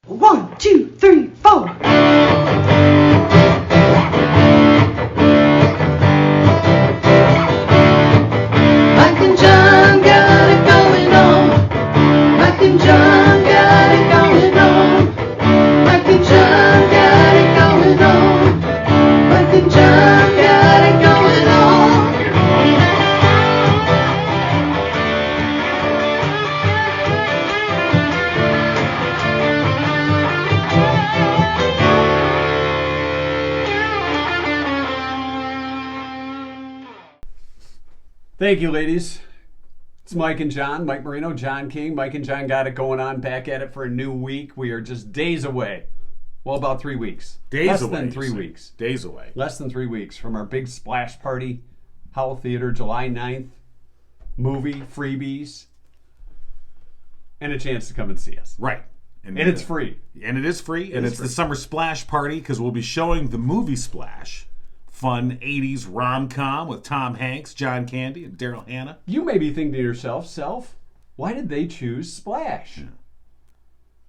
1, 2, 3, 4. Mike and John got it going on. Mike and John got it going on. Mike and John got it going on. Mike and John got it going on. Thank you, ladies. It's Mike and John, Mike Marino, John King. Mike and John got it going on, back at it for a new week. We are just days away. Well, about 3 weeks. Days away. Less than 3 weeks. Days away. Less than 3 weeks from our big splash party, Howell Theater, July 9th. Movie, freebies, and a chance to come and see us. Right. And it's free. And it is free. And it's the Summer Splash Party because we'll be showing the movie Splash. Fun 80s rom-com with Tom Hanks, John Candy, and Daryl Hannah. You may be thinking to yourself, why did they choose Splash? Yeah.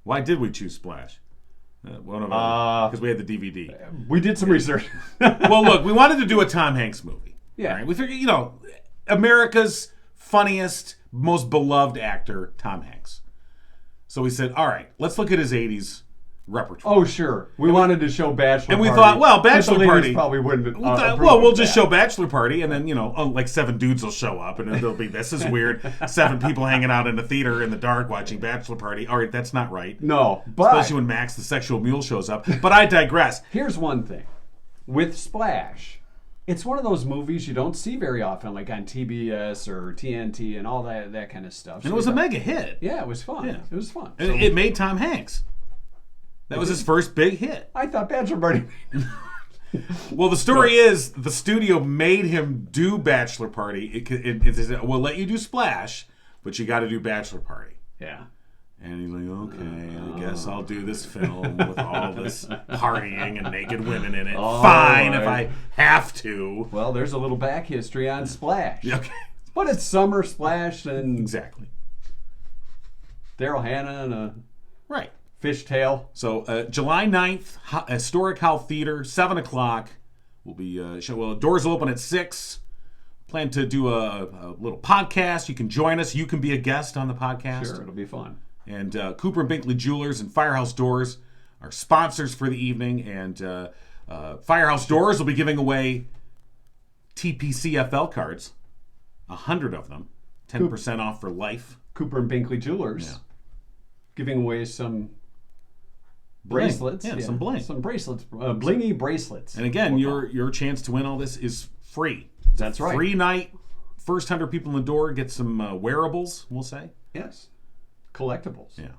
Why did we choose Splash? Because we had the DVD. We did some research. Well, look, we wanted to do a Tom Hanks movie. Yeah. Right? We figured, America's funniest, most beloved actor, Tom Hanks. So we said, all right, let's look at his 80s repertoire. Oh, sure. We wanted to show Bachelor Party. And we thought, well, Bachelor but the ladies Party probably wouldn't. We'll just show Bachelor Party, and then, like 7 dudes will show up, and it'll be, this is weird. 7 people hanging out in the theater in the dark watching Bachelor Party. All right, that's not right. No, but especially when Max the sexual mule shows up. But I digress. Here's one thing. With Splash, it's one of those movies you don't see very often, like on TBS or TNT and all that kind of stuff. And it was a mega hit. Yeah, it was fun. Yeah. It was fun. And it made Tom Hanks. That was his first big hit. I thought Bachelor Party. Well, the story is the studio made him do Bachelor Party. It said, we'll let you do Splash, but you got to do Bachelor Party. Yeah. And he's like, okay, I guess I'll do this film with all this partying and naked women in it. Fine, right. If I have to. Well, there's a little back history on Splash. Okay. But it's Summer Splash and exactly Daryl Hannah and a right fishtail. So July 9th, Historic Howell Theater, 7 o'clock. We'll be doors will open at 6. Plan to do a little podcast. You can join us. You can be a guest on the podcast. Sure, it'll be fun. And Cooper and Binkley Jewelers and Firehouse Doors are sponsors for the evening. And Firehouse Doors will be giving away TPCFL cards, 100 of them, 10% off for life. Cooper and Binkley Jewelers giving away some bracelets. Yeah, some bling. Some bracelets, blingy bracelets. And again, your chance to win all this is free. That's right. Free night. First 100 people in the door get some wearables, we'll say. Yes. Collectibles. Yeah.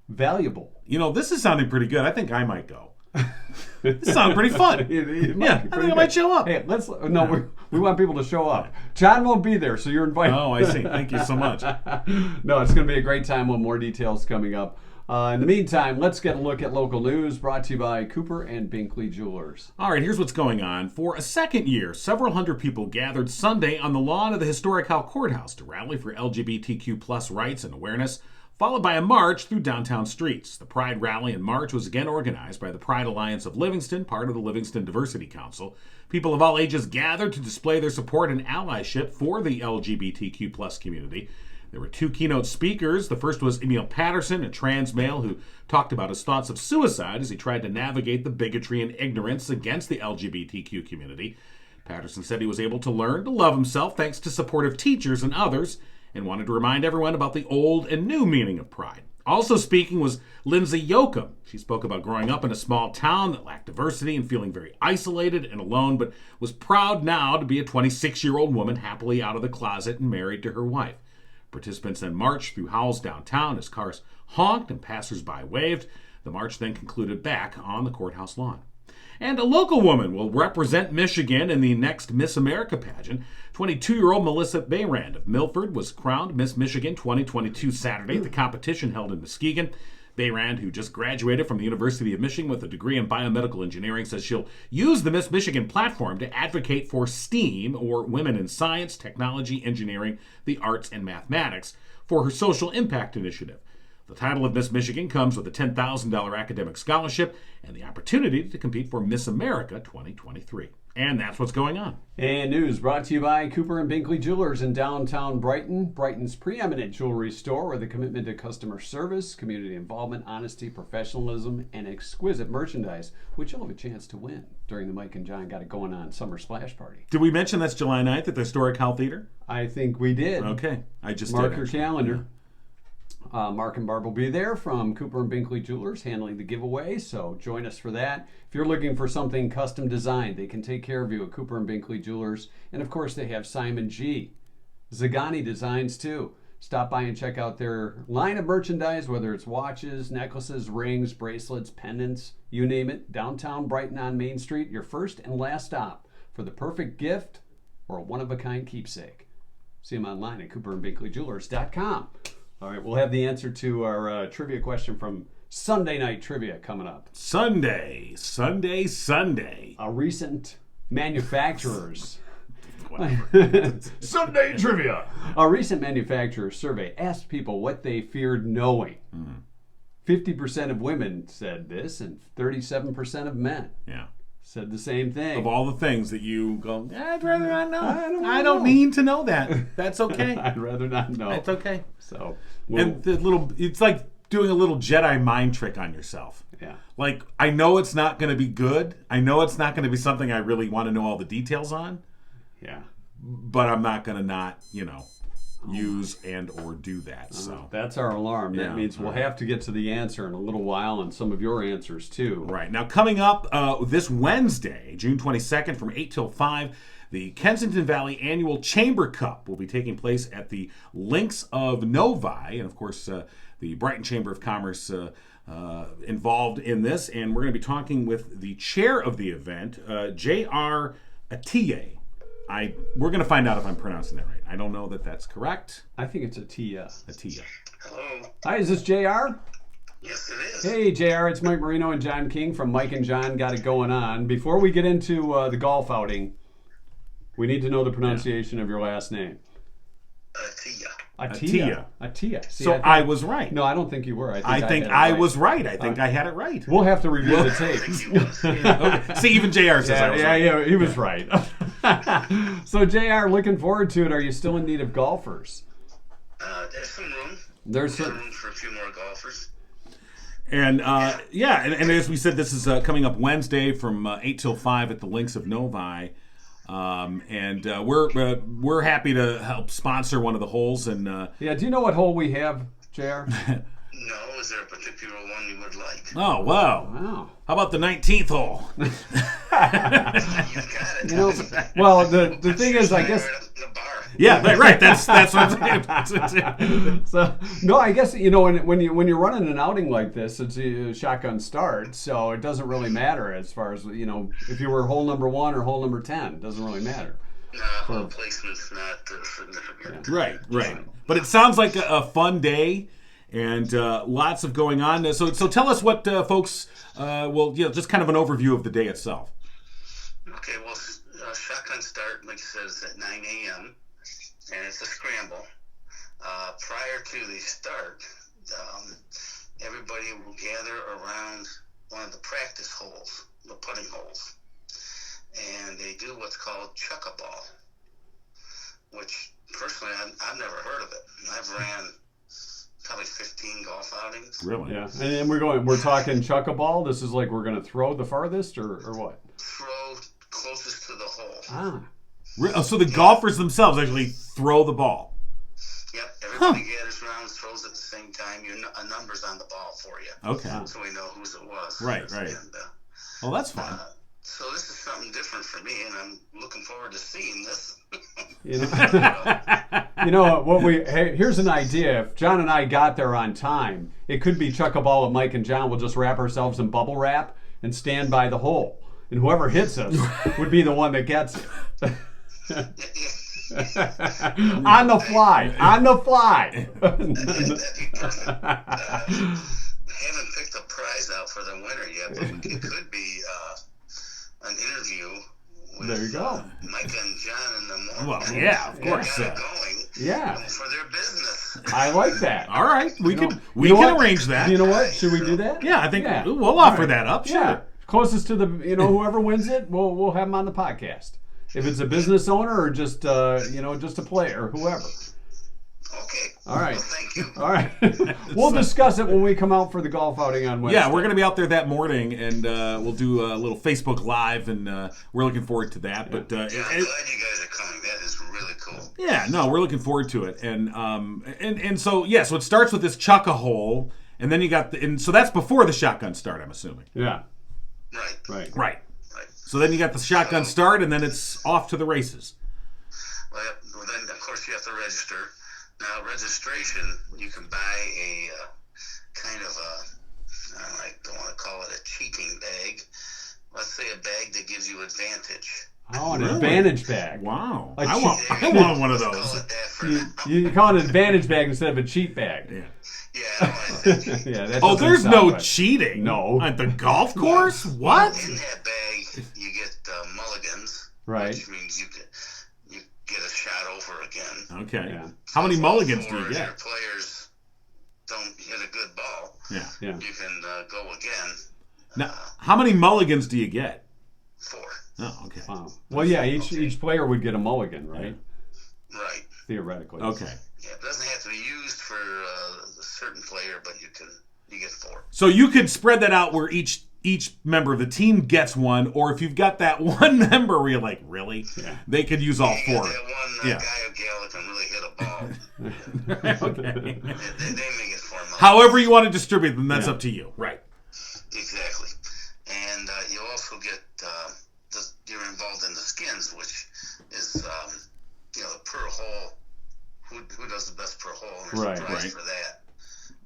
Valuable. This is sounding pretty good. I think I might go. This sounds pretty fun. I think I might show up. Hey, we want people to show up. John won't be there, so you're invited. Oh, I see. Thank you so much. No, it's going to be a great time with more details coming up. In the meantime, let's get a look at local news brought to you by Cooper and Binkley Jewelers. All right, here's what's going on. For a second year, several hundred people gathered Sunday on the lawn of the historic Howell Courthouse to rally for LGBTQ plus rights and awareness, followed by a march through downtown streets. The Pride Rally and March was again organized by the Pride Alliance of Livingston, part of the Livingston Diversity Council. People of all ages gathered to display their support and allyship for the LGBTQ plus community. There were 2 keynote speakers. The first was Emil Patterson, a trans male who talked about his thoughts of suicide as he tried to navigate the bigotry and ignorance against the LGBTQ community. Patterson said he was able to learn to love himself thanks to supportive teachers and others, and wanted to remind everyone about the old and new meaning of pride. Also speaking was Lindsay Yoakum. She spoke about growing up in a small town that lacked diversity and feeling very isolated and alone, but was proud now to be a 26-year-old woman happily out of the closet and married to her wife. Participants then marched through Howell's downtown as cars honked and passersby waved. The march then concluded back on the courthouse lawn. And a local woman will represent Michigan in the next Miss America pageant. 22-year-old Melissa Bayrand of Milford was crowned Miss Michigan 2022 Saturday at the competition held in Muskegon. Bayrand, who just graduated from the University of Michigan with a degree in biomedical engineering, says she'll use the Miss Michigan platform to advocate for STEAM, or women in science, technology, engineering, the arts, and mathematics, for her social impact initiative. The title of Miss Michigan comes with a $10,000 academic scholarship and the opportunity to compete for Miss America 2023. And that's what's going on. And news brought to you by Cooper and Binkley Jewelers in downtown Brighton, Brighton's preeminent jewelry store with a commitment to customer service, community involvement, honesty, professionalism, and exquisite merchandise, which you'll have a chance to win during the Mike and John Got It Going On Summer Splash Party. Did we mention that's July 9th at the historic Howell Theater? I think we did. Okay. I just Mark did, your actually. calendar. Mark and Barb will be there from Cooper and Binkley Jewelers handling the giveaway, so join us for that. If you're looking for something custom designed, they can take care of you at Cooper and Binkley Jewelers. And of course, they have Simon G. Zagani Designs too. Stop by and check out their line of merchandise, whether it's watches, necklaces, rings, bracelets, pendants, you name it. Downtown Brighton on Main Street, your first and last stop for the perfect gift or a one-of-a-kind keepsake. See them online at cooperandbinkleyjewelers.com. All right, we'll have the answer to our trivia question from Sunday Night Trivia coming up. Sunday. A recent manufacturer's Whatever. Sunday Trivia. A recent manufacturer's survey asked people what they feared knowing. 50% of women said this, and 37% of men Yeah. said the same thing. Of all the things that you go, I'd rather not know. I don't know. need to know that. That's okay. I'd rather not know. That's okay. So, And it's like doing a little Jedi mind trick on yourself. yeah. Like, I know it's not going to be good. I know it's not going to be something I really want to know all the details on, Yeah. but I'm not going to not, use and or do that. So That's our alarm. That Yeah, means we'll have to get to the answer in a little while and some of your answers too. Right. Now, coming up this Wednesday, June 22nd from 8 till 5, the Kensington Valley Annual Chamber Cup will be taking place at the Links of Novi. And, of course, the Brighton Chamber of Commerce involved in this. And we're going to be talking with the chair of the event, J.R. Atiye. We're going to find out if I'm pronouncing that right. I don't know that that's correct. I think it's a Tia. Atiye. Hello. Hi, is this JR? Yes, it is. Hey, JR, it's Mike Marino and John King from Mike and John Got It Going On. Before we get into the golf outing, we need to know the pronunciation of your last name. Tia. Atiya. Atiya. See, So think- I was right. No, I don't think you were. I think had it I right. was right. I think I had it right. We'll have to review the I think tapes. he was. Okay. See, even JR says I was right. Yeah, he was right. So, JR, looking forward to it. Are you still in need of golfers? There's some room. There's There's some. room for a few more golfers. And and as we said, this is coming up Wednesday from 8 till 5 at the Links of Novi. We're happy to help sponsor one of the holes. And Yeah, do you know what hole we have, JR? No, is there a particular one you would like? oh, wow. Wow. How about the 19th hole? You got it. You know, well, the thing is, I guess. Right up in the bar. Yeah, right. That's what I'm saying. So no, I guess when you're running an outing like this, it's a shotgun start, so it doesn't really matter as far as if you were hole number 1 or hole number 10, it doesn't really matter. Hole placement's not significant. Right. But it sounds like a fun day. And lots of going on. So tell us what folks just kind of an overview of the day itself. Okay, well, shotgun start, like you said, is at 9 a.m. and it's a scramble. Prior to the start, everybody will gather around one of the practice holes, the putting holes, and they do what's called chuck-a-ball, which personally I've never heard of it. I've ran probably 15 golf outings. Really? Yeah, and we're talking chuck-a-ball. This is like we're going to throw the farthest or what? Throw closest to the hole. So the golfers themselves actually throw the ball. Yep, everybody gathers around, throws at the same time. A number's on the ball for you. Okay. So we know whose it was. Right. And, Well, that's fun. so this is something different for me, and I'm looking forward to seeing this. Here's an idea. If John and I got there on time, it could be chuck-a-ball with Mike and John. We'll just wrap ourselves in bubble wrap and stand by the hole. And whoever hits us would be the one that gets it. On the fly. That'd be perfect. Haven't picked a prize out for the winner yet, but it could be an interview with There you go. Mike and John in the morning. Well, yeah, of course. Got it going Yeah. for their business. I like that. All right, we You know- can you know what? arrange that. You know what? Should we do that? Yeah, I think Yeah. we'll All offer right. that up. Sure. Yeah. Closest to the, whoever wins it, we'll have them on the podcast. If it's a business owner or just, just a player, whoever. Okay. All right. Well, thank you. All right. We'll discuss it when we come out for the golf outing on Wednesday. Yeah, we're going to be out there that morning, and we'll do a little Facebook Live, and we're looking forward to that. But Yeah, I'm glad you guys are coming. That is really cool. yeah, no, we're looking forward to it, and so so it starts with this chuck-a-hole, and then you got so that's before the shotgun start, I'm assuming. Yeah. Right. Right. Right. So then you got the shotgun start, and then it's off to the races. Well, then, of course, you have to register. Now, registration, you can buy a kind of I don't want to call it a cheating bag. Let's say a bag that gives you advantage. Oh, an advantage bag. Wow, A I cheat- want one of Let's those. call it that for You, now. you call it an advantage bag instead of a cheat bag. Yeah. Yeah, I don't like that. Yeah, that Oh, doesn't there's sound no right. cheating. No. At the golf course? What? In that bag, you get mulligans, Right. which means you get a shot over again. Okay. Yeah. How many mulligans do Or you if your get? players don't hit a good ball, Yeah. Yeah. you can go again. Now, how many mulligans do you get? 4. Oh, okay. Wow. Well, yeah, each player would get a mulligan, right? Right. Theoretically. Okay. Yeah, it doesn't have to be used for a certain player, but you get 4. So you could spread that out where each member of the team gets one, or if you've got that one member where you're like, really? Yeah. They could use all You 4. get that one Yeah. guy or gal that can really hit a ball. Okay. They may get 4 months. However you want to distribute them, that's Yeah. up to you. Right. Exactly. And you also get, you're involved in the skins, which is, the per hole, who does the best per hole, and there's Right, a prize right. for that.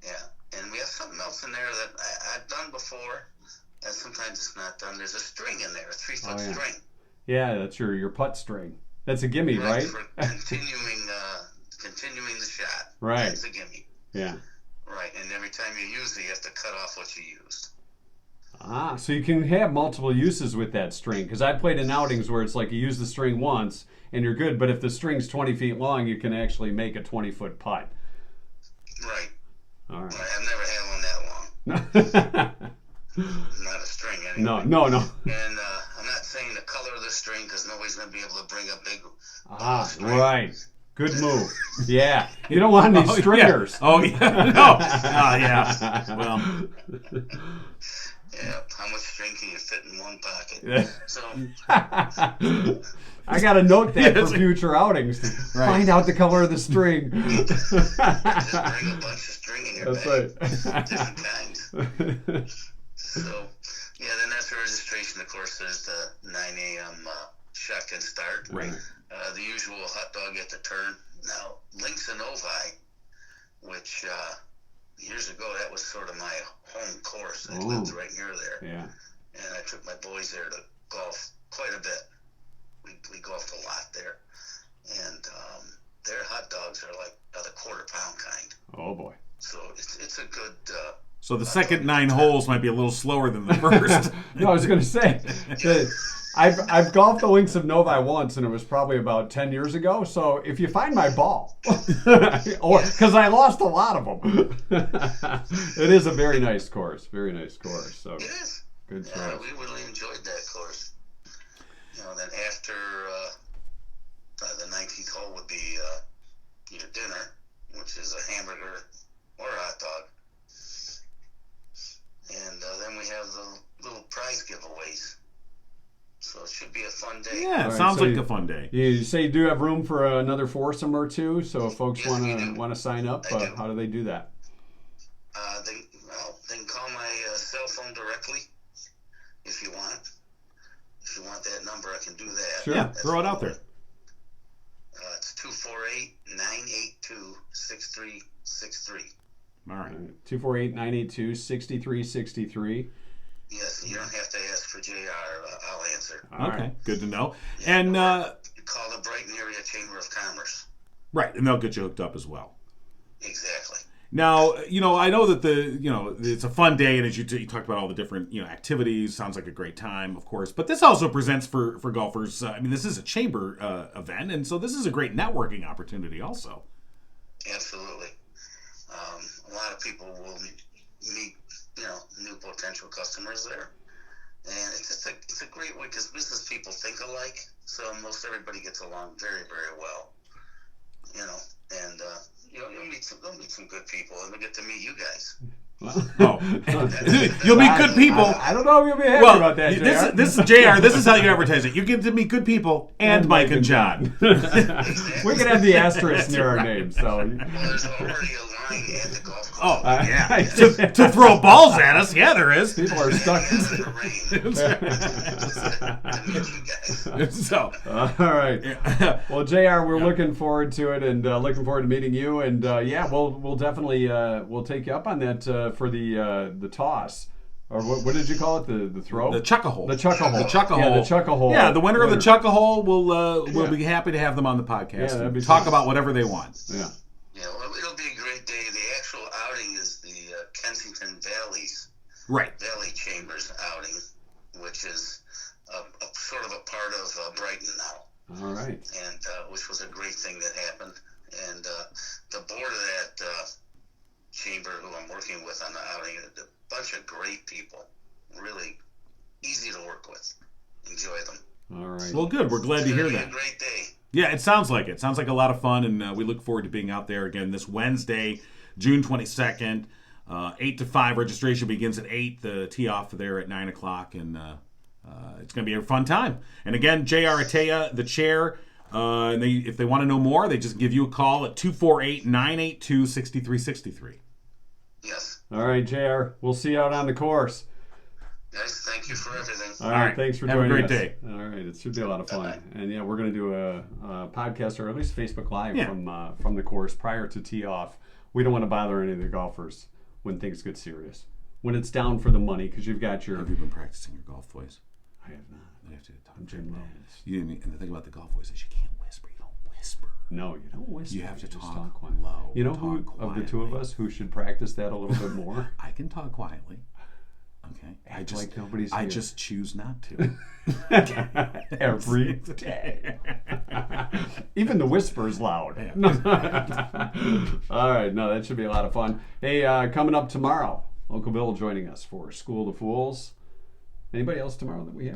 Yeah. And we have something else in there that I've done before, and sometimes it's not done. There's a string in there, a 3-foot Oh, yeah. string. Yeah, that's your putt string. That's a gimme, right? For continuing the shot. Right. That's a gimme. Yeah. Right. And every time you use it, you have to cut off what you used. Ah, so you can have multiple uses with that string. Because I played in outings where it's like you use the string once and you're good, but if the string's 20 feet long, you can actually make a 20-foot putt. Right. All Right. right. I've never had one that long. Not a string anyway. No. And I'm not saying the color of the string because nobody's going to be able to bring a big Ah, string. right. Good move. Yeah. You don't want any stringers. Yeah. Oh, yeah. No. Yeah. Well, Yeah, how much string can you fit in one pocket? Yeah. So, I got to note that Yes. for future outings. Right. Find out the color of the string. just bring a bunch of string in your That's bag. right. Different kinds. So, yeah, then after registration, of course, there's the 9 a.m. Shotgun start. right. The usual hot dog at the turn. Now, Links and Novi, which years ago, that was sort of my home course. I lived right near there. Yeah. And I took my boys there to golf quite a bit. We golfed a lot there. And their hot dogs are like the quarter-pound kind. Oh, boy. So it's a good... So the second 9 holes might be a little slower than the first. No, I was going to say, that I've golfed the Links of Novi once, and it was probably about 10 years ago. So if you find my ball, or because I lost a lot of them, it is a very nice course. Very nice course. So It is. good Yeah, choice. we really enjoyed that course. Then after the 19th hole would be your dinner, which is a hamburger or a hot dog. And then we have the little prize giveaways. So it should be a fun day. Yeah, All right, sounds so like you- a fun day. You say you do have room for another foursome or two. So if folks Yes, we do. want to sign up, I do. how do they do that? They can call my cell phone directly if you want. If you want that number, I can do that. Sure. Yeah, That's throw it out there. It's 248-982-6363. All right. 248-982-6363. Yes, you don't have to ask for JR. I'll answer. All Okay, right. good to know. Yeah, And you call the Brighton Area Chamber of Commerce. right, and they'll get you hooked up as well. Exactly. Now, I know that it's a fun day, and as you talked about all the different, activities, sounds like a great time, of course. But this also presents for golfers. This is a chamber event, and so this is a great networking opportunity, also. Absolutely. lot of people will meet, new potential customers there. And it's a great way because business people think alike, so most everybody gets along very, very well. And you'll meet some good people, and we'll get to meet you guys. Oh, you'll meet good people. I don't know if you'll be happy about that, JR. This is JR. This is how you advertise it. You get to meet good people and Mike and John. We can have the asterisk near our name. So. Well, there's already a line at the golf course. Oh, yeah. to throw balls at us. Yeah, there is. People are stuck. So, all right. Well, JR, we're looking forward to it, and looking forward to meeting you. And we'll definitely we'll take you up on that for the toss. Or what did you call it? The throw? The chuck-a-hole. The chuck-a-hole. The chuck-a-hole. Yeah, the chuck-a-hole. Yeah, the winner of the chuck-a-hole we'll be happy to have them on the podcast. Yeah, that'd be talk fun. about whatever they want. Yeah. Yeah, well, it'll be a great day. The actual outing is the Kensington Valley Chambers outing, which is a sort of a part of Brighton now. All right. And which was a great thing that happened. And the board of that chamber, who I'm working with on the outing, a bunch of great people, really easy to work with. Enjoy them. All right. Well, good. We're glad to hear that. A great day. Yeah, it sounds like it. Sounds like a lot of fun, and we look forward to being out there again this Wednesday, June 22nd, 8 to 5. Registration begins at 8. The tee-off there at 9 o'clock, and it's going to be a fun time. And again, J.R. Atea, the chair, and if they want to know more, they just give you a call at 248-982-6363. Yes. All right, JR. We'll see you out on the course. Guys, thank you for everything. All right, thanks for joining us. Have a great day. All right, it should be a lot of fun. And yeah, we're going to do a podcast or at least Facebook Live from the course prior to tee off. We don't want to bother any of the golfers when things get serious. When it's down for the money, because you've got your. Have you been practicing your golf voice? I have not. You have to talk I'm very Jim low. Nance. And the thing about the golf voice is you can't whisper. You don't whisper. No, you don't whisper. You have to just talk quietly. low. You know who of the two of us who should practice that a little bit more? I can talk quietly. Okay. Like nobody's I here. just choose not to. Every day. Even the whisper's loud. All right, no, that should be a lot of fun. Hey, coming up tomorrow, Uncle Bill joining us for School of the Fools. Anybody else tomorrow that we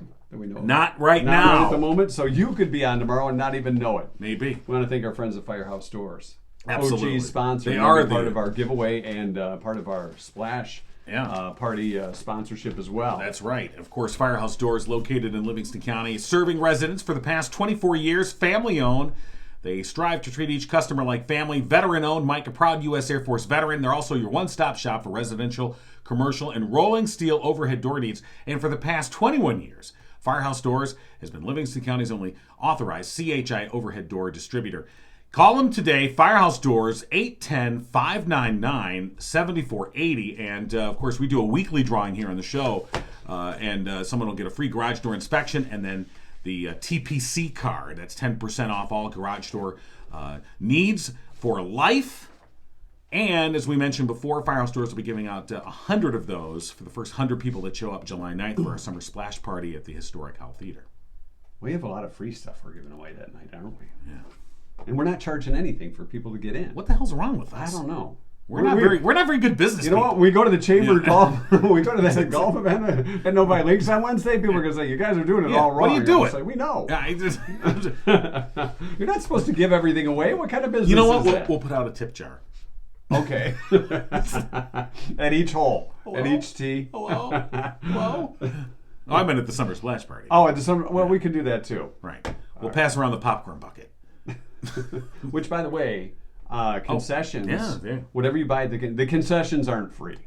know of? Not right Not now. right at the moment, so you could be on tomorrow and not even know it. Maybe. We want to thank our friends at Firehouse Doors. Absolutely. OG sponsor. They are part of our giveaway and part of our Splash party sponsorship as well. That's right. Of course, Firehouse Doors, located in Livingston County, serving residents for the past 24 years, family-owned. They strive to treat each customer like family. Veteran-owned. Mike, a proud U.S. Air Force veteran. They're also your one-stop shop for residential, commercial, and rolling steel overhead door needs. And for the past 21 years, Firehouse Doors has been Livingston County's only authorized CHI overhead door distributor. Call them today, Firehouse Doors, 810-599-7480. And, of course, we do a weekly drawing here on the show. And someone will get a free garage door inspection and then the TPC card. That's 10% off all garage door needs for life. And, as we mentioned before, Firehouse Doors will be giving out 100 of those for the first 100 people that show up July 9th for our summer splash party at the historic Howell Theater. We have a lot of free stuff we're giving away that night, aren't we? Yeah. And we're not charging anything for people to get in. What the hell's wrong with us? I don't know. We're not very good business You know people. what? We go to the chamber golf. We go to that golf event at Novi Links on Wednesday. People are going to say, "You guys are doing it all wrong." What are you doing? Say, we know. Yeah, You're not supposed to give everything away. What kind of business? You know what? is that? We'll put out a tip jar. Okay. At each hole. Hello? At each tee. Hello? Hello? Oh, I meant at the summer splash party. Oh, at the summer. Well, we can do that too. Right. We'll pass around the popcorn bucket. Which, by the way, concessions. Yeah. Whatever you buy, the concessions aren't free.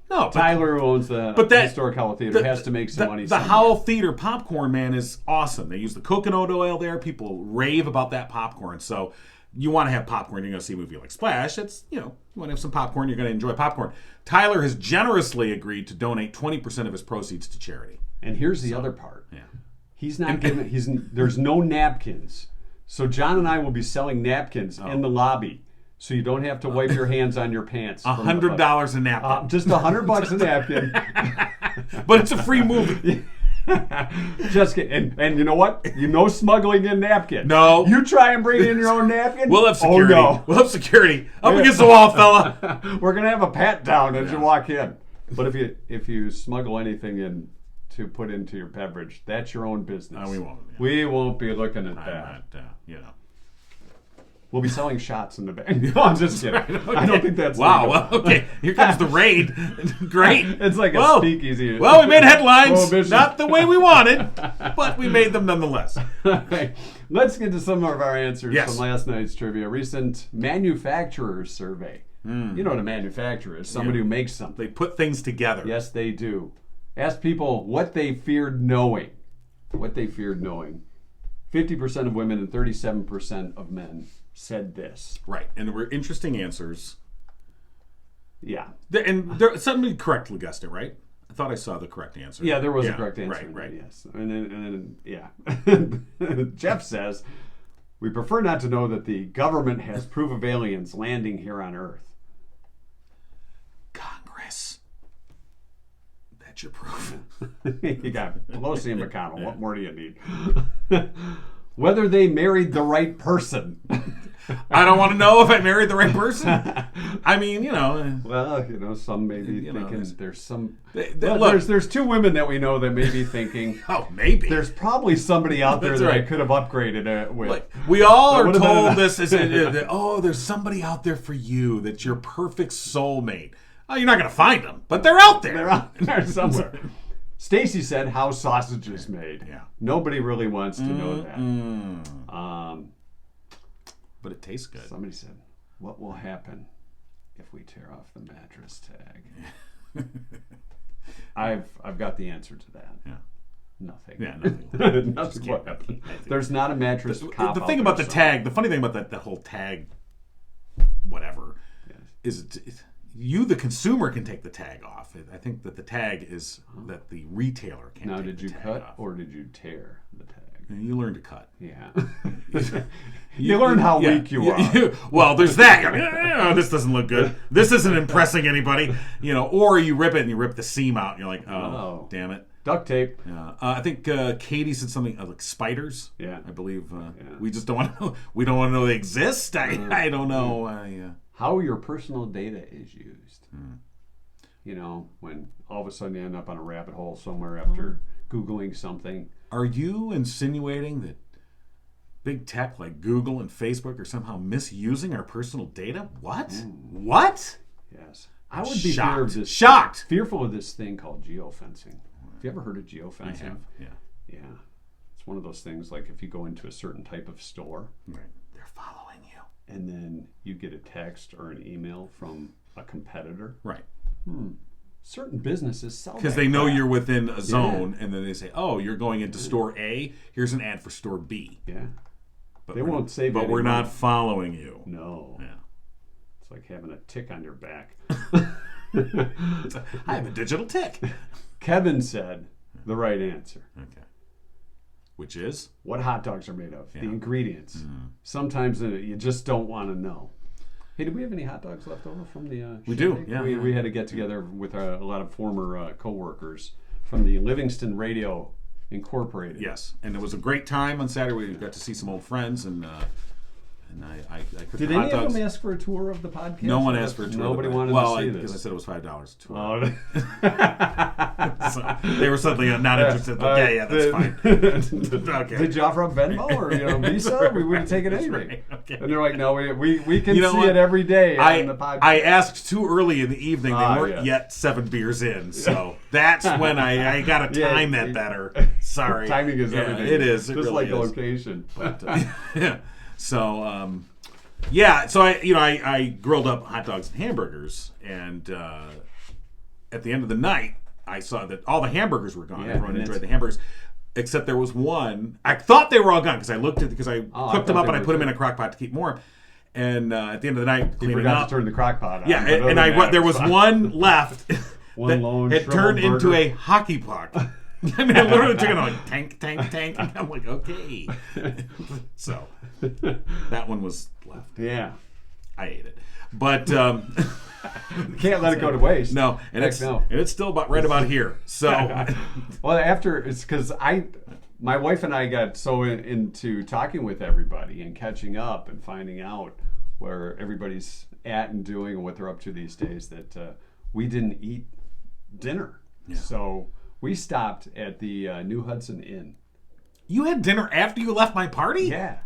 No, but Tyler, who owns the historic Howell Theater, has to make some money. The Howell Theater popcorn, man, is awesome. They use the coconut oil there. People rave about that popcorn. So you want to have popcorn. You're going to see a movie like Splash. It's, you want to have some popcorn. You're going to enjoy popcorn. Tyler has generously agreed to donate 20% of his proceeds to charity. And here's the other part. Yeah. He's not giving. There's no napkins. So John and I will be selling napkins in the lobby, so you don't have to wipe your hands on your pants. $100 a napkin. Just $100 a napkin. But it's a free movie. Just kidding. And you know what? Smuggling in napkins. No. You try and bring in your own napkin. We'll have security. Oh, no. We'll have security. Up against the wall, fella. We're gonna have a pat down as you walk in. But if you smuggle anything in to put into your beverage, that's your own business. No, we won't. Yeah. We won't be looking at I'm that. not, We'll be selling shots in the back. No, I'm just kidding. Right, okay. I don't think that's wow. legal. Well, okay. Here comes the raid. Great. It's like a Whoa. speakeasy. Well, we made headlines. Prohibition. Not the way we wanted, but we made them nonetheless. Okay. Let's get to some of our answers Yes. from last night's trivia. Recent manufacturers survey. You know what a manufacturer is? Somebody who makes something. They put things together. Yes, they do. Ask people what they feared knowing. What they feared knowing. 50% of women and 37% of men said this. Right. And there were interesting answers. Yeah. Somebody correctly guessed it, right? I thought I saw the correct answer. Yeah, there was a correct answer. Right. Yes. And then yeah. Jeff says, we prefer not to know that the government has proof of aliens landing here on Earth. Congress. That's your proof. You got Pelosi and McConnell. What more do you need? Whether they married the right person. I don't want to know if I married the right person. I mean, Well, some may be thinking there's some. Look, look, there's two women that we know that may be thinking. oh, maybe. There's probably somebody out there That's that I right. could have upgraded it with. Like, we all That are would've been told enough. this is there's somebody out there for you that's your perfect soulmate. Oh, you're not going to find them, but they're out there. They're out there somewhere. Stacy said how sausage is made. Yeah. Nobody really wants to know that. But it tastes good. Somebody said, what will happen if we tear off the mattress tag? I've got the answer to that. Yeah. Nothing. Yeah, nothing. Nothing will happen. There's not a mattress cop The out thing about there the somewhere. tag, the funny thing about that whole tag, whatever, is you, the consumer, can take the tag off. I think that the tag is that the retailer can't Now, take did the you tag cut off. or did you tear the tag? You learn to cut. Yeah. You learn how weak you are. Well, there's that. Oh, this doesn't look good. This isn't impressing anybody. Or you rip it and you rip the seam out and you're like, oh. Damn it. Duct tape. I think Katie said something like spiders. Yeah. I believe we just don't want to know. We don't want to know they exist. I don't know. How your personal data is used. When all of a sudden you end up on a rabbit hole somewhere after Googling something. Are you insinuating that big tech like Google and Facebook are somehow misusing our personal data? What? What? Yes. I would be shocked. Fearful of this thing called geofencing. Have you ever heard of geofencing? I have. Yeah. It's one of those things like if you go into a certain type of store, right. They're following you. And then you get a text or an email from a competitor. Right. Certain businesses sell because that they know crap. you're within a zone, and then they say, "Oh, you're going into store A. Here's an ad for store B." Yeah, but they won't say. But we're not following you. No. Yeah. It's like having a tick on your back. I have a digital tick. Kevin said the right answer. Okay. Which is what hot dogs are made of. Yeah. The ingredients. Sometimes you just don't want to know. Hey, do we have any hot dogs left over from the We do, yeah. We had to get together with a lot of former co-workers from the Livingston Radio Incorporated. Yes, and it was a great time on Saturday. We got to see some old friends, and I cooked Did the hot any dogs. of them ask for a tour of the podcast? No one asked for a tour. Nobody wanted to see because I this. said it was $5 a tour. Oh. So they were suddenly not interested. Okay, yeah, that's fine. Okay. Did you offer up Venmo or Visa? We would have taken anything. Right, okay. And they're like, no, we can You know see what? it every day on the podcast. I asked too early in the evening. They weren't yeah. yet 7 beers in, so that's when I got to time that better. Sorry, timing is everything. It is. It just really like is. the location. But yeah. So so I grilled up hot dogs and hamburgers, and at the end of the night, I saw that all the hamburgers were gone. Yeah, Everyone and enjoyed the hamburgers, except there was one. I thought they were all gone because I looked at because I cooked them up and I put them in a crock pot to keep warm. And at the end of the night, you cleaning forgot up, to turn the crock pot on. yeah, but other and than that, there was fine. one left One that lone had turned shriveled into burger. a hockey puck. I mean, I literally took it like tank. And I'm like, okay. So that one was left. Yeah. I ate it. But Can't let it go to waste. no, and it's still right about here. So well, it's because my wife and I got so into talking with everybody and catching up and finding out where everybody's at and doing and what they're up to these days that we didn't eat dinner. Yeah. So we stopped at the New Hudson Inn. You had dinner after you left my party? Yeah.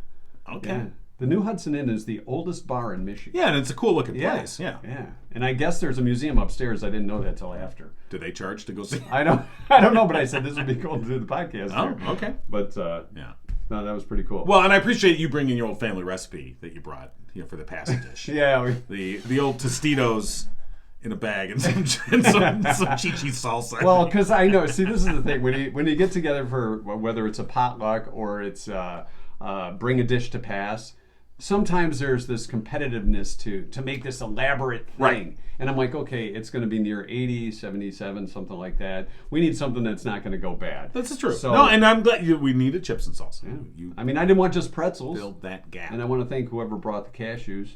Okay. Yeah. The New Hudson Inn is the oldest bar in Michigan. Yeah, and it's a cool looking place. Yeah. Yeah. And I guess there's a museum upstairs. I didn't know that till after. Do they charge to go see? I don't know, but I said this would be cool to do the podcast. Oh, here. okay. But yeah. No, that was pretty cool. Well, and I appreciate you bringing your old family recipe that you brought, for the passing dish. Yeah. The old Tostitos in a bag and some chichi salsa. Well, because I know. See, this is the thing when you get together for whether it's a potluck or it's bring a dish to pass. Sometimes there's this competitiveness to make this elaborate thing. Right. And I'm like, okay, it's going to be near 80, 77, something like that. We need something that's not going to go bad. That's true. So, no, and I'm glad we needed chips and salsa. Yeah. I mean, I didn't want just pretzels. Build that gap. And I want to thank whoever brought the cashews.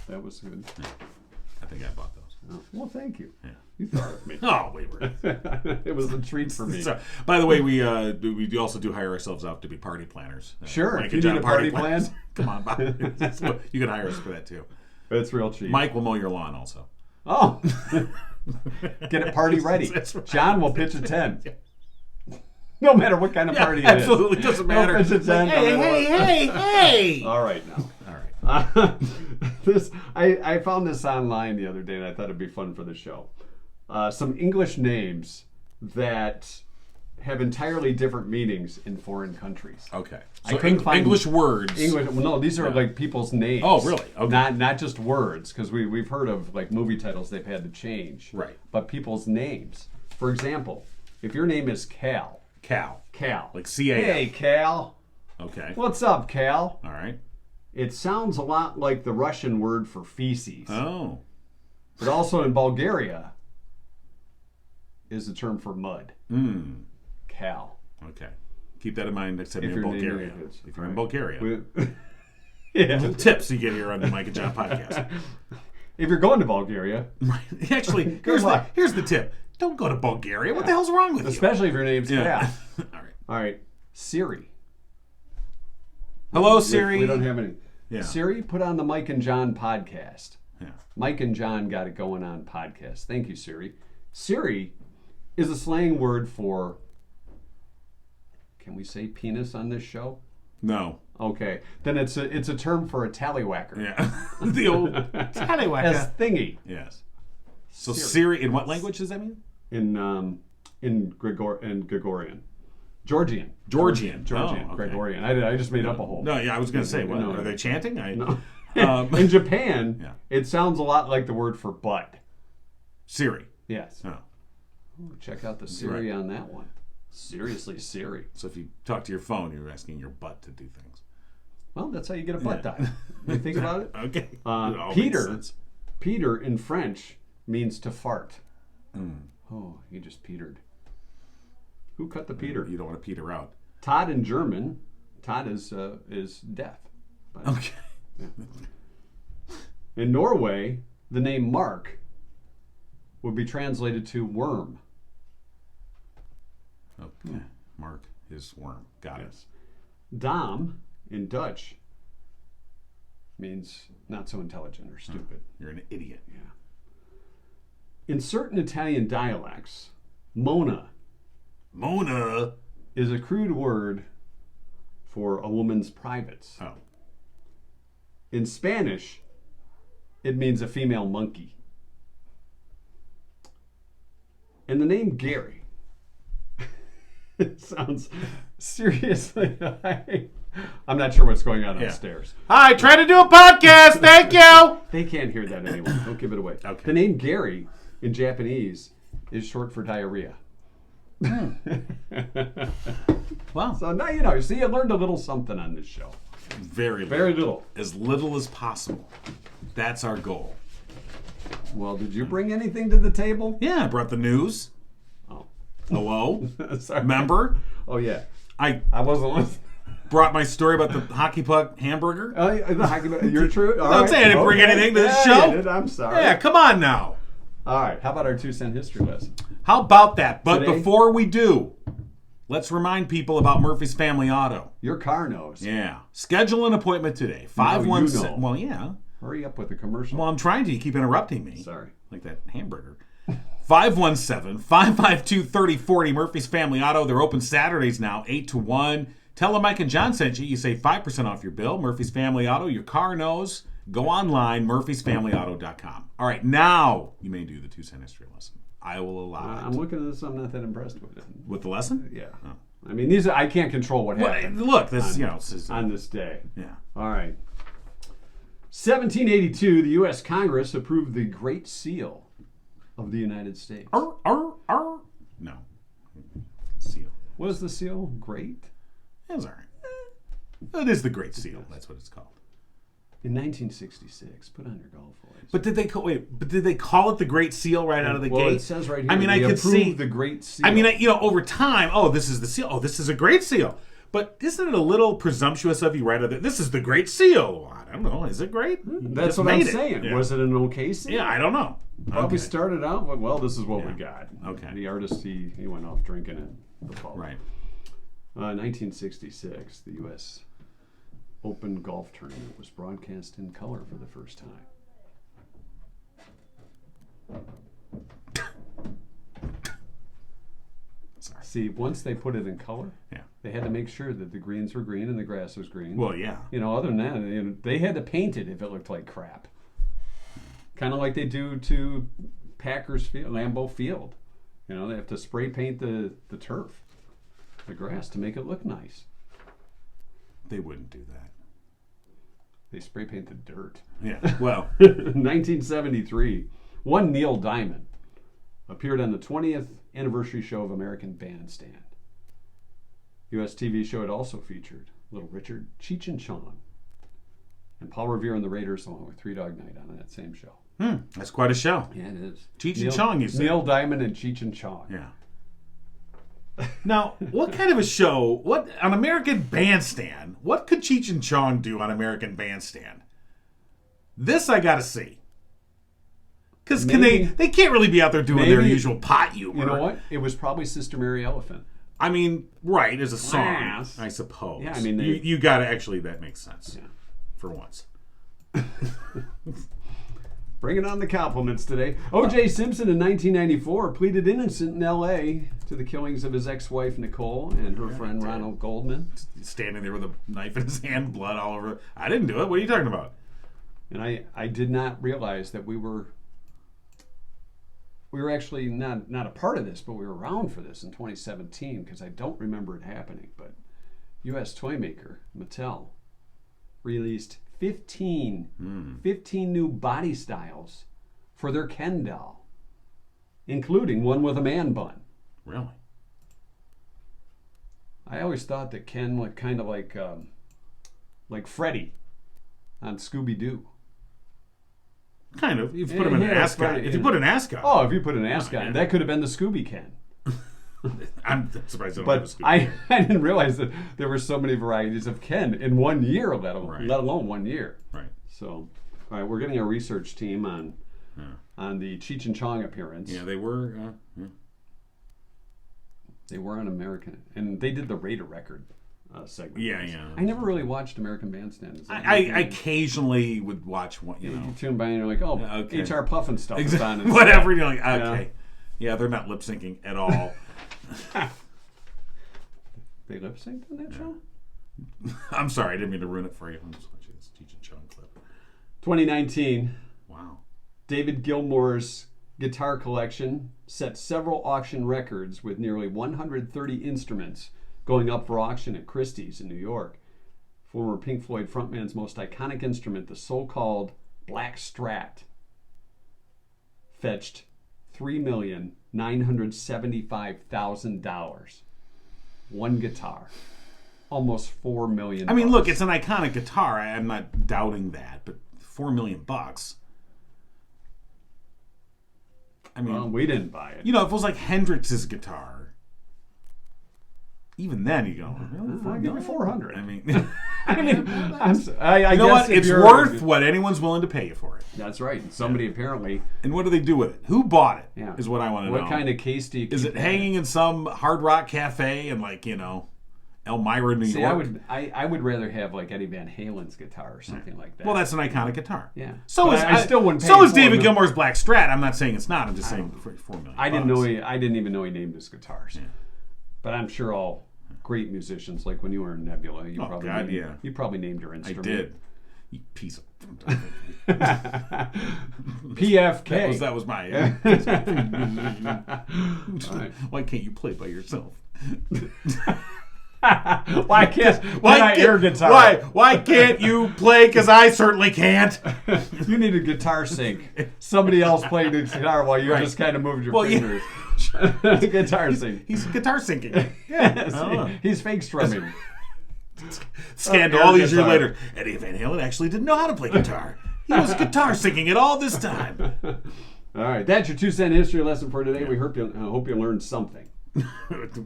That was good. Yeah. I think I bought those. Oh, well, thank you. Yeah. You thought of me. Oh, we were. It was a treat for me. So, by the way, we also do hire ourselves out to be party planners. Sure. Mike If you and John need a party planners. plan. Come on, Bob. You can hire us for that too. It's real cheap. Mike will mow your lawn also. Oh. Get it party ready. That's right. John will pitch a 10. No matter what kind of party it is. Absolutely. Doesn't matter. Pitch a 10. Hey. All right now. All right. I found this online the other day and I thought it'd be fun for the show. Some English names that have entirely different meanings in foreign countries. Okay. I So couldn't find English words. Well, no, these are like people's names. Oh, really? Okay. Not just words, because we've heard of like movie titles they've had to change. Right. But people's names. For example, if your name is Cal. Cal. Like C-A-L. Hey, Cal. Okay. What's up, Cal? All right. It sounds a lot like the Russian word for feces. Oh. But also in Bulgaria is the term for mud. Cal. Okay. Keep that in mind next time If you're in your name Bulgaria. is- If you're in Bulgaria. Yeah. Little tips you get here on the Mike and John podcast. If you're going to Bulgaria, Right. Actually, here's the tip. Don't go to Bulgaria. What the hell's wrong with especially if your name's you? Cal. All right. All right. Siri. Hello, Siri. We don't have any. Yeah. Siri, put on the Mike and John podcast. Yeah. Mike and John got it going on podcast. Thank you, Siri. Siri is a slang word for, can we say penis on this show? No. Okay. Then it's a term for a tallywhacker. Yeah. The old tallywhacker. As thingy. Yes. So Siri, in what language does that mean? In Gregorian. Georgian. Oh, okay. Gregorian. I just made up a whole. No, yeah, I was going to say, what, No. are they chanting? No. In Japan, Yeah. it sounds a lot like the word for butt. Siri. Yes. Oh. Ooh, check out the Siri on that one. Seriously, Siri. So if you talk to your phone, you're asking your butt to do things. Well, that's how you get a butt dial. You think about it? Okay. It all makes Peter. sense. Peter in French means to fart. Oh, he just petered. Who cut the Peter? You don't want to peter out. Todd in German. Todd is deaf. But, Okay. yeah. In Norway, the name Mark would be translated to worm. Okay. Mark is worm. Got it. Dom in Dutch means not so intelligent or stupid. You're an idiot. Yeah. In certain Italian dialects, Mona is a crude word for a woman's privates. Oh. In Spanish, it means a female monkey. And the name Gary, it sounds seriously, I'm not sure what's going on upstairs. Hi, trying to do a podcast. Thank you. They can't hear that anyway. Don't give it away. Okay. The name Gary in Japanese is short for diarrhea. Wow. So now you know. You see, you learned a little something on this show. Very little. Very little. As little as possible. That's our goal. Well, did you bring anything to the table? Yeah, I brought the news. Oh. Hello? Sorry. Remember? Oh, yeah. I I wasn't listening. brought my story about the hockey puck hamburger. You're true. All Don't right. say I didn't bring anything to this Yeah, show. you did. I'm sorry. Yeah, come on now. All right. How about our 2-cent history lesson? How about that? But Today? before we do, let's remind people about Murphy's Family Auto. Your car knows. Yeah. Schedule an appointment today. No, you 517. know. Well, yeah. Hurry up with the commercial. Well, I'm trying to. You keep interrupting me. Sorry. Like that hamburger. 517-552-3040. Murphy's Family Auto. They're open Saturdays now, 8 to 1. Tell them Mike and John sent you. You save 5% off your bill. Murphy's Family Auto. Your car knows. Go online, murphysfamilyauto.com. All right, now you may do the 2-cent history lesson. I will allow it. I'm looking at this. I'm not that impressed with it. With the lesson? Yeah. Oh. I mean, I can't control what happened. Look, this, this is... on this day. Yeah. All right. 1782, the U.S. Congress approved the Great Seal of the United States. No. Seal. Was the seal great? It was all right. It is the Great Seal. That's what it's called. In 1966, put on your golf voice. But did they call it the Great Seal right out of the gate? Well, it says right here. I mean, I they could see approved the Great Seal. I mean, over time, this is the seal. Oh, this is a Great Seal. But isn't it a little presumptuous of you right out of the, this is the Great Seal? I don't know. Is it great? That's Just what I'm made it. saying. Yeah. Was it an okay seal? Yeah, I don't know. Probably Okay. started out with, well, this is what we got. Okay. The artist, he went off drinking at the pub. Right. 1966, the U.S. Open Golf Tournament was broadcast in color for the first time. Sorry. See, once they put it in color, Yeah. they had to make sure that the greens were green and the grass was green. Well, yeah. Other than that, they had to paint it if it looked like crap. Kind of like they do to Packers Field, Lambeau Field. They have to spray paint the turf, the grass, to make it look nice. They wouldn't do that. They spray paint the dirt. Yeah. Well. 1973, one Neil Diamond appeared on the 20th anniversary show of American Bandstand. U.S. TV show it also featured Little Richard, Cheech and Chong, and Paul Revere and the Raiders, along with Three Dog Night on that same show. That's quite a show. Yeah, it is. Cheech and Chong, you said. Neil Diamond and Cheech and Chong. Yeah. Now, what kind of a show? On American Bandstand? What could Cheech and Chong do on American Bandstand? This I gotta see. Because they can't really be out there doing their usual pot humor. You know what? It was probably Sister Mary Elephant. I mean, right, as a song, Yes. I suppose. Yeah, I mean, you gotta actually, that makes sense. Yeah. For once. Bringing on the compliments today. O.J. Simpson in 1994 pleaded innocent in L.A. to the killings of his ex-wife Nicole and her friend Ronald Goldman. Standing there with a knife in his hand, blood all over. I didn't do it. What are you talking about? And I did not realize that we were actually not a part of this, but we were around for this in 2017 because I don't remember it happening. But U.S. toy maker Mattel released 15 new body styles for their Ken doll, including one with a man bun. Really? I always thought that Ken looked kind of like Freddy on Scooby-Doo. Kind of. If you put him in an ascot. If you put an ascot. Oh, if you put an ascot, that could have been the Scooby Ken. I'm surprised I don't have a But Scooby. I didn't realize that there were so many varieties of Ken in 1 year, let alone 1 year. Right. So, all right, we're getting a research team on the Cheech and Chong appearance. Yeah, they were. They were on American, and they did the Raider record segment. Yeah. I never really watched American Bandstand. I occasionally would watch one, You tune by and you're like, oh, okay. HR Puffin stuff is on. and Whatever. stuff. You're like, okay. Yeah, they're not lip syncing at all. They lip synced on that show? I'm sorry, I didn't mean to ruin it for you. I'm just watching this Cheech and Chong clip. 2019. Wow. David Gilmour's guitar collection set several auction records with nearly 130 instruments going up for auction at Christie's in New York. Former Pink Floyd frontman's most iconic instrument, the so-called Black Strat, fetched $3,975,000. One guitar. Almost $4 million. I mean, look, it's an iconic guitar. I'm not doubting that, but $4 million. I mean, Well, we didn't buy it. if it was like Hendrix's guitar, even then you go, really? I'll give you 400. I mean, I you know guess what? It's worth what anyone's willing to pay you for it. That's right. Somebody apparently. And what do they do with it? Who bought it? Yeah. Is what I want to know. What kind of case do you keep? Is it hanging in some Hard Rock cafe in Elmira, New York? I would rather have like Eddie Van Halen's guitar or something like that. Well, that's an iconic guitar. Yeah. So But is I still wouldn't pay So is $4 David million. Gilmour's Black Strat. I'm not saying it's not. I'm just saying for $4 million. I didn't even know he named his guitars. Yeah. But I'm sure all great musicians, like when you were in Nebula, you probably named your instrument. I did. You piece of. PFK. That was my. Right. Why can't you play by yourself? Why can't I air guitar? Why can't you play? Because I certainly can't. You need a guitar sync. Somebody else playing the guitar while you just kind of moved your fingers. Guitar sync. He's guitar syncing. Yeah. He's fake strumming. Scandal all these years later. Eddie Van Halen actually didn't know how to play guitar. He was guitar syncing it all this time. All right, that's your 2-cent history lesson for today. We hope you learned something.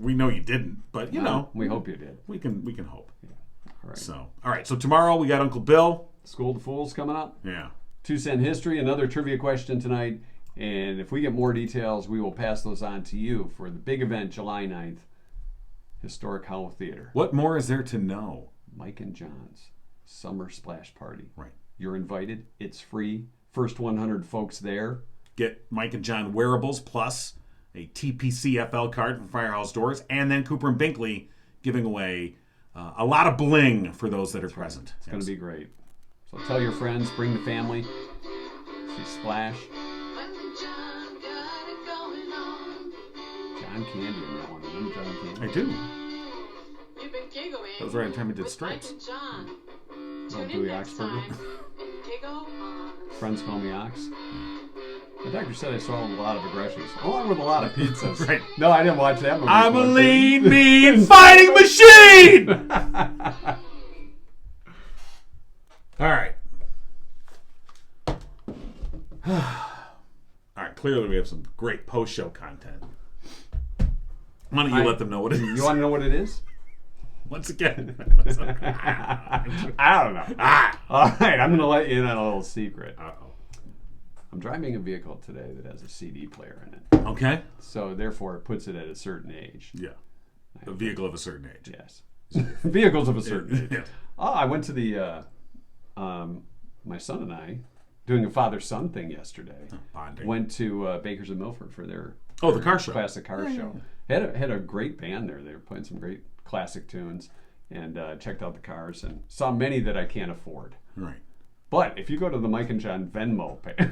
We know you didn't, but we hope you did. We can hope. Yeah. All right. All right. So tomorrow we got Uncle Bill. School of the Fools coming up. Yeah. 2-cent history, another trivia question tonight. And if we get more details, we will pass those on to you for the big event, July 9th, historic Howell Theater. What more is there to know? Mike and John's summer splash party. Right. You're invited. It's free. First 100 folks there. Get Mike and John wearables plus a TPCFL card from Firehouse Doors, and then Cooper and Binkley giving away a lot of bling for those that are present. It's going to be great. So tell your friends, bring the family. See Splash. John Candy in that one. Remember John Candy? I do. You've been giggling. That was right in time we did Stripes. Oh, Dewey Oxford. Friends call me Ox. The doctor said I saw a lot of aggressions, along with a lot of pizzas. Right. No, I didn't watch that movie. I'm a lean, mean fighting machine! All right. All right, clearly we have some great post-show content. Why don't you let them know what it is? You want to know what it is? Once again. I don't know. All right, I'm going to let you in on a little secret. Uh-oh. I'm driving a vehicle today that has a CD player in it. Okay. So therefore it puts it at a certain age. Yeah. A vehicle of a certain age. Yes. Vehicles of a certain age. Yeah. Oh, I went to the, my son and I, doing a father-son thing yesterday. Bonding. Went to Bakers and Milford for their the car show. Classic car show. Yeah. Had a great band there. They were playing some great classic tunes, and checked out the cars and saw many that I can't afford. Right. But if you go to the Mike and John Venmo page,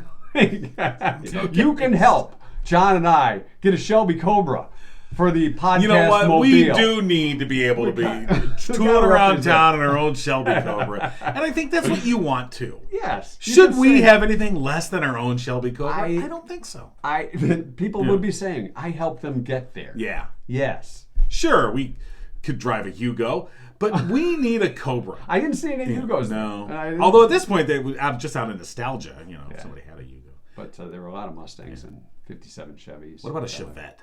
you can help John and I get a Shelby Cobra for the podcast. You know what? Mobile. We do need to be able to be tooling around town in our own Shelby Cobra. And I think that's what you want to. Yes. Should we have anything less than our own Shelby Cobra? I don't think so. People would be saying, I helped them get there. Yeah. Yes. Sure, we could drive a Hugo, but we need a Cobra. I didn't see any Hugos. No. Although at this point, they were just out of nostalgia. Somebody had a Hugo. But there were a lot of Mustangs and 57 Chevys. What about a Chevette?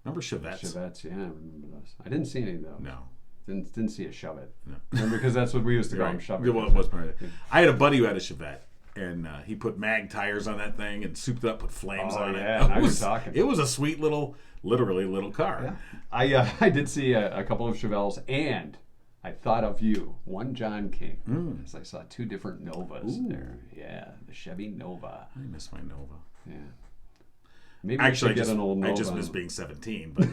Remember Chevettes? Chevettes, yeah, I remember those. I didn't see any though. No. Didn't see a Chevette. No. Remember, because that's what we used to call them, Chevette. It was part of it. I had a buddy who had a Chevette, and he put mag tires on that thing and souped it up, put flames on it. Yeah, now you're talking. It was a sweet literally little car. Yeah. I did see a couple of Chevelles, and I thought of you, one John King, as I saw two different Novas there. Yeah, the Chevy Nova. I miss my Nova. Yeah. Maybe actually, get an old Nova. I just miss being 17, but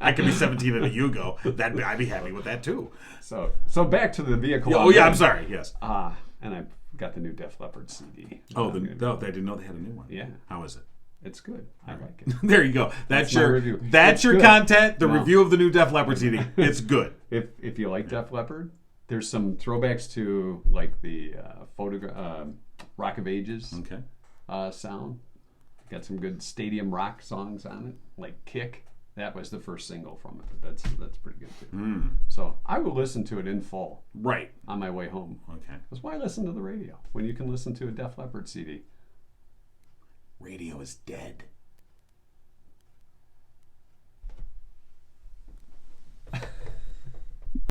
I could be 17 in a Yugo. I'd be happy with that too. So back to the vehicle. I'm sorry. Yes. And I got the new Def Leppard CD. I didn't know they had a new one. Yeah. How is it? It's good. I like it. There you go. That's my your review. That's your good. content. The review of the new Def Leppard CD. It's good. If you like Def Leppard, there's some throwbacks to like the Rock of Ages sound. Got some good stadium rock songs on it, like Kick. That was the first single from it, but that's pretty good too. So I will listen to it in full. Right. On my way home. Okay. That's why I listen to the radio when you can listen to a Def Leppard CD. Radio is dead.